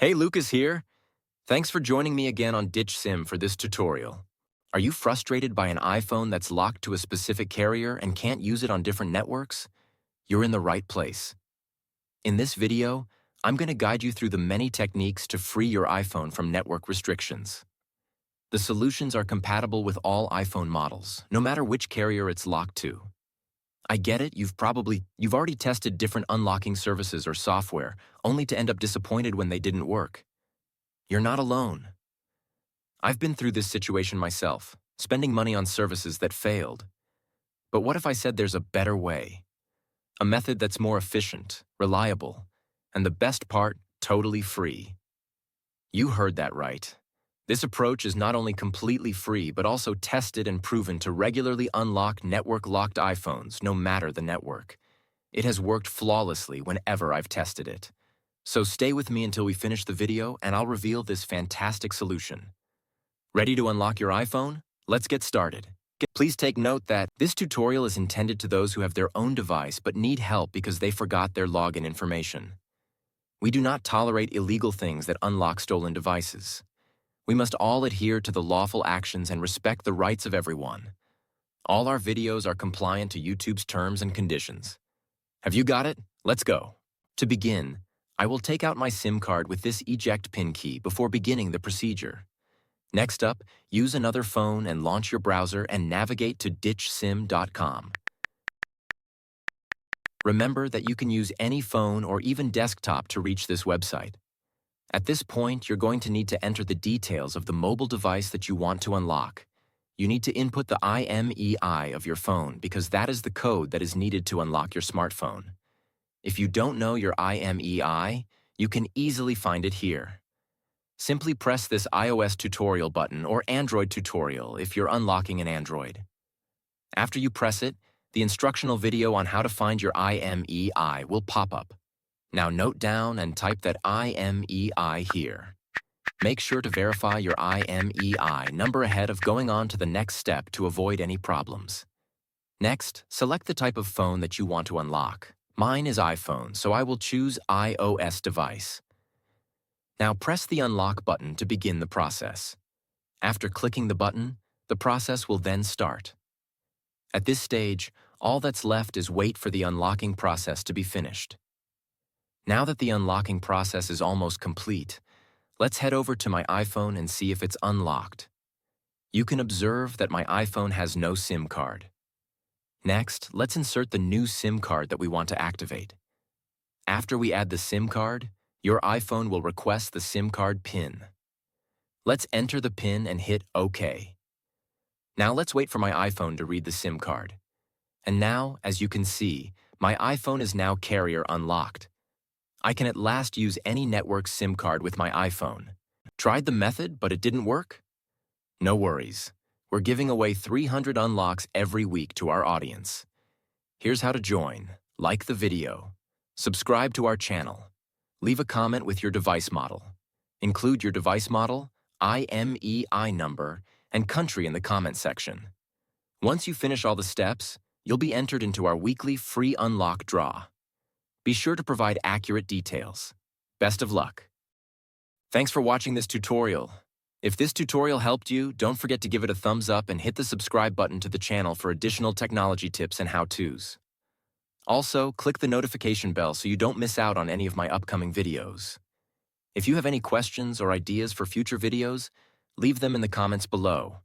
Hey, Lucas here. Thanks for joining me again on Ditch Sim for this tutorial. Are you frustrated by an iPhone that's locked to a specific carrier and can't use it on different networks? You're in the right place. In this video, I'm going to guide you through the many techniques to free your iPhone from network restrictions. The solutions are compatible with all iPhone models, no matter which carrier it's locked to. I get it, you've already tested different unlocking services or software, only to end up disappointed when they didn't work. You're not alone. I've been through this situation myself, spending money on services that failed. But what if I said there's a better way? A method that's more efficient, reliable, and the best part, totally free. You heard that right. This approach is not only completely free, but also tested and proven to regularly unlock network-locked iPhones, no matter the network. It has worked flawlessly whenever I've tested it. So stay with me until we finish the video and I'll reveal this fantastic solution. Ready to unlock your iPhone? Let's get started. Please take note that this tutorial is intended to those who have their own device but need help because they forgot their login information. We do not tolerate illegal things that unlock stolen devices. We must all adhere to the lawful actions and respect the rights of everyone. All our videos are compliant to YouTube's terms and conditions. Have you got it? Let's go. To begin, I will take out my SIM card with this eject PIN key before beginning the procedure. Next up, use another phone and launch your browser and navigate to ditchsim.com. Remember that you can use any phone or even desktop to reach this website. At this point, you're going to need to enter the details of the mobile device that you want to unlock. You need to input the IMEI of your phone because that is the code that is needed to unlock your smartphone. If you don't know your IMEI, you can easily find it here. Simply press this iOS tutorial button or Android tutorial if you're unlocking an Android. After you press it, the instructional video on how to find your IMEI will pop up. Now note down and type that IMEI here. Make sure to verify your IMEI number ahead of going on to the next step to avoid any problems. Next, select the type of phone that you want to unlock. Mine is iPhone, so I will choose iOS device. Now press the unlock button to begin the process. After clicking the button, the process will then start. At this stage, all that's left is wait for the unlocking process to be finished. Now that the unlocking process is almost complete, let's head over to my iPhone and see if it's unlocked. You can observe that my iPhone has no SIM card. Next, let's insert the new SIM card that we want to activate. After we add the SIM card, your iPhone will request the SIM card PIN. Let's enter the PIN and hit OK. Now let's wait for my iPhone to read the SIM card. And now, as you can see, my iPhone is now carrier unlocked. I can at last use any network SIM card with my iPhone. Tried the method, but it didn't work? No worries. We're giving away 300 unlocks every week to our audience. Here's how to join. Like the video. Subscribe to our channel. Leave a comment with your device model. Include your device model, IMEI number, and country in the comment section. Once you finish all the steps, you'll be entered into our weekly free unlock draw. Be sure to provide accurate details. Best of luck. Thanks for watching this tutorial. If this tutorial helped you, don't forget to give it a thumbs up and hit the subscribe button to the channel for additional technology tips and how-tos. Also, click the notification bell so you don't miss out on any of my upcoming videos. If you have any questions or ideas for future videos, leave them in the comments below.